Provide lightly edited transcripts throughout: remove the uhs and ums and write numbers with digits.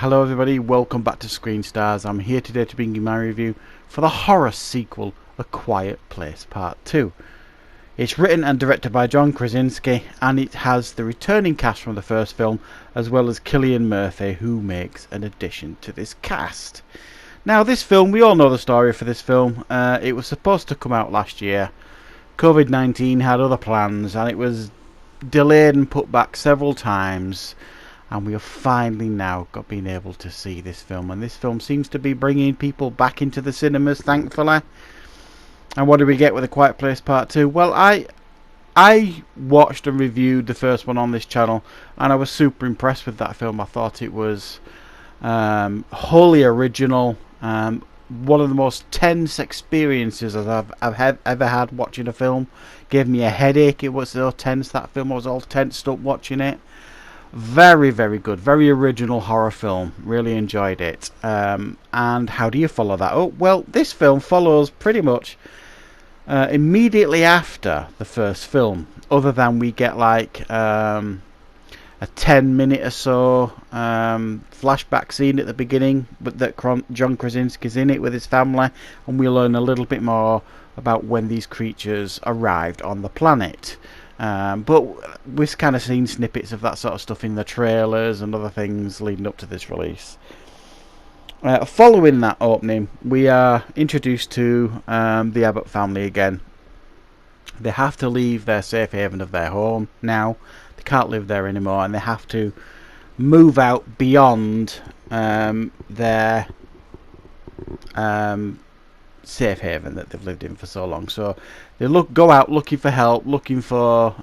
Hello everybody, welcome back to Screen Stars. I'm here today to bring you my review for the horror sequel, A Quiet Place Part 2. It's written and directed by John Krasinski, and it has the returning cast from the first film, as well as Cillian Murphy, who makes an addition to this cast. Now this film, we all know the story for this film. It was supposed to come out last year. COVID-19 had other plans, and it was delayed and put back several times. And we have finally now been able to see this film, and this film seems to be bringing people back into the cinemas, thankfully. And what do we get with A Quiet Place Part 2? Well, I watched and reviewed the first one on this channel, and I was super impressed with that film. I thought it was wholly original, one of the most tense experiences I've ever had watching a film. Gave me a headache. It was so tense, that film. I was all tensed up watching it. Very, very good. Very original horror film. Really enjoyed it. And how do you follow that up? Well, this film follows pretty much immediately after the first film. Other than we get like a 10-minute or so flashback scene at the beginning, but that John Krasinski's in it with his family, and we learn a little bit more about when these creatures arrived on the planet. But we've kind of seen snippets of that sort of stuff in the trailers and other things leading up to this release. Following that opening, we are introduced to the Abbott family again. They have to leave their safe haven of their home now. They can't live there anymore, and they have to move out beyond their safe haven that they've lived in for so long. So they go out looking for help, looking for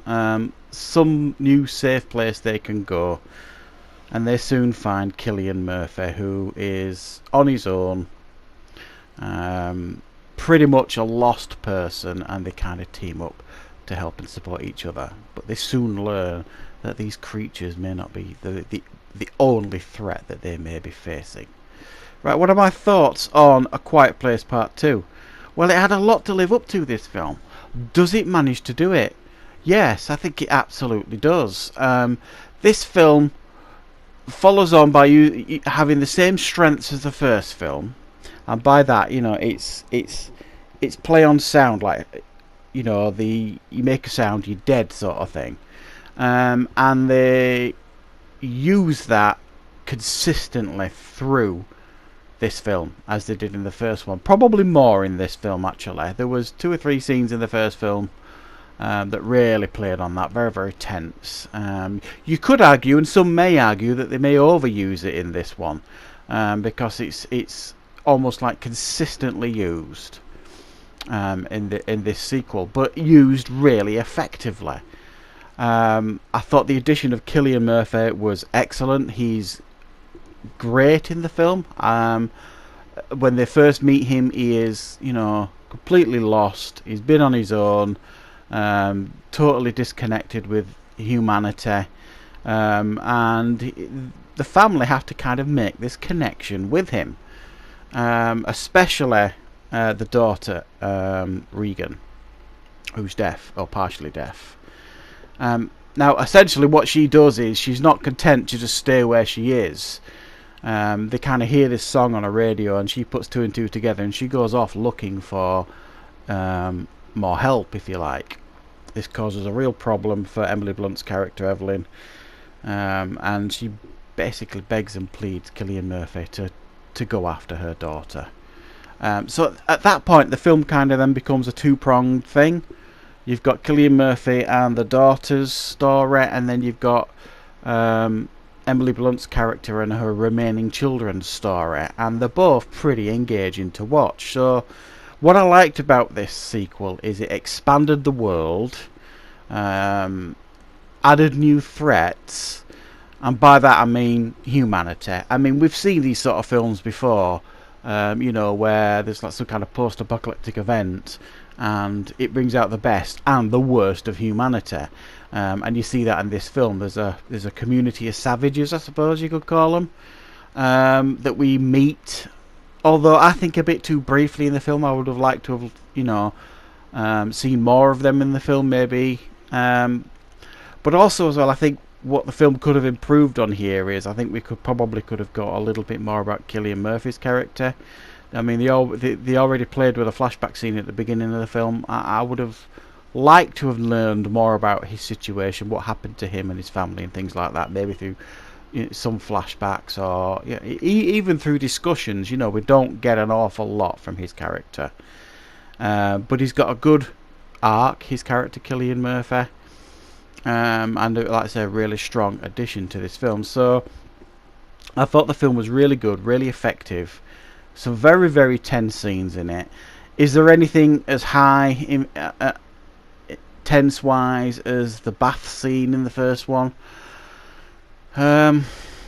some new safe place they can go, and they soon find Cillian Murphy, who is on his own, pretty much a lost person, and they kind of team up to help and support each other. But they soon learn that these creatures may not be the only threat that they may be facing. Right, what are my thoughts on A Quiet Place Part 2? Well, it had a lot to live up to, this film. Does it manage to do it? Yes, I think it absolutely does. This film follows on by you having the same strengths as the first film, and by that, you know, it's play on sound, like, you know, you make a sound, you're dead sort of thing, and they use that consistently through this film, as they did in the first one. Probably more in this film, actually. There was 2 or 3 scenes in the first film that really played on that. Very, very tense. You could argue, and some may argue, that they may overuse it in this one, because it's almost like consistently used in this sequel, but used really effectively. I thought the addition of Cillian Murphy was excellent. He's great in the film. When they first meet him, he is, you know, completely lost. He's been on his own, totally disconnected with humanity, and the family have to kind of make this connection with him, especially the daughter, Regan, who's deaf, or partially deaf. Now essentially what she does is, she's not content to just stay where she is. They kind of hear this song on a radio, and she puts 2 and 2 together, and she goes off looking for more help, if you like. This causes a real problem for Emily Blunt's character, Evelyn, and she basically begs and pleads Cillian Murphy to go after her daughter. So at that point, the film kind of then becomes a 2-pronged thing. You've got Cillian Murphy and the daughter's story, and then you've got Emily Blunt's character and her remaining children's story, and they're both pretty engaging to watch. So what I liked about this sequel is it expanded the world, added new threats, and by that I mean humanity. I mean, we've seen these sort of films before, you know, where there's like some kind of post-apocalyptic event, and it brings out the best and the worst of humanity. And you see that in this film. There's a community of savages, I suppose you could call them, that we meet. Although I think a bit too briefly in the film. I would have liked to have, you know, seen more of them in the film, maybe. But also as well, I think what the film could have improved on here is I think we probably could have got a little bit more about Cillian Murphy's character. I mean, they already played with a flashback scene at the beginning of the film. I would have liked to have learned more about his situation, what happened to him and his family and things like that, maybe through some flashbacks or even through discussions. You know, we don't get an awful lot from his character, but he's got a good arc, his character Cillian Murphy, and like I say, a really strong addition to this film. So I thought the film was really good, really effective. Some very, very tense scenes in it. Is there anything as high in tense wise as the bath scene in the first one?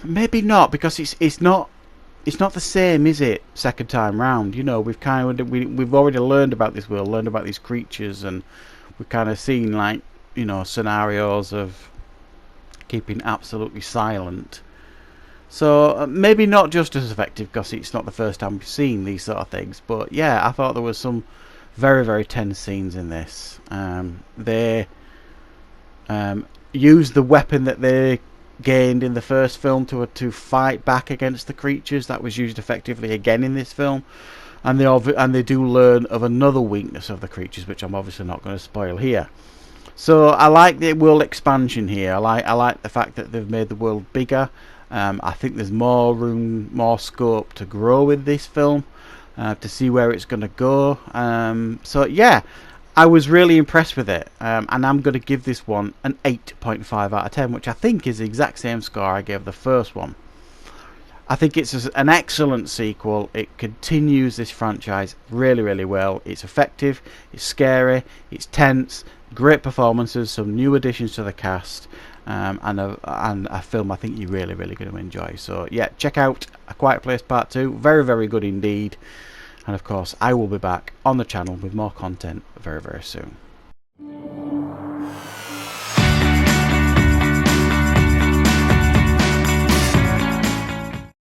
Maybe not, because it's not the same, is it? Second time round, you know, we've already learned about this world, learned about these creatures, and we've kind of seen, like, you know, scenarios of keeping absolutely silent. So maybe not just as effective because it's not the first time we've seen these sort of things. But yeah, I thought there was some very, very tense scenes in this. They used the weapon that they gained in the first film to fight back against the creatures. That was used effectively again in this film. And they do learn of another weakness of the creatures, which I'm obviously not going to spoil here. So I like the world expansion here. I like the fact that they've made the world bigger. I think there's more room, more scope to grow with this film, to see where it's going to go. So yeah, I was really impressed with it, and I'm going to give this one an 8.5 out of 10, which I think is the exact same score I gave the first one. I think it's an excellent sequel. It continues this franchise really, really well. It's effective, it's scary, it's tense, great performances, some new additions to the cast. And a film I think you're really, really going to enjoy. So yeah, check out A Quiet Place Part 2. Very, very good indeed. And of course, I will be back on the channel with more content very, very soon.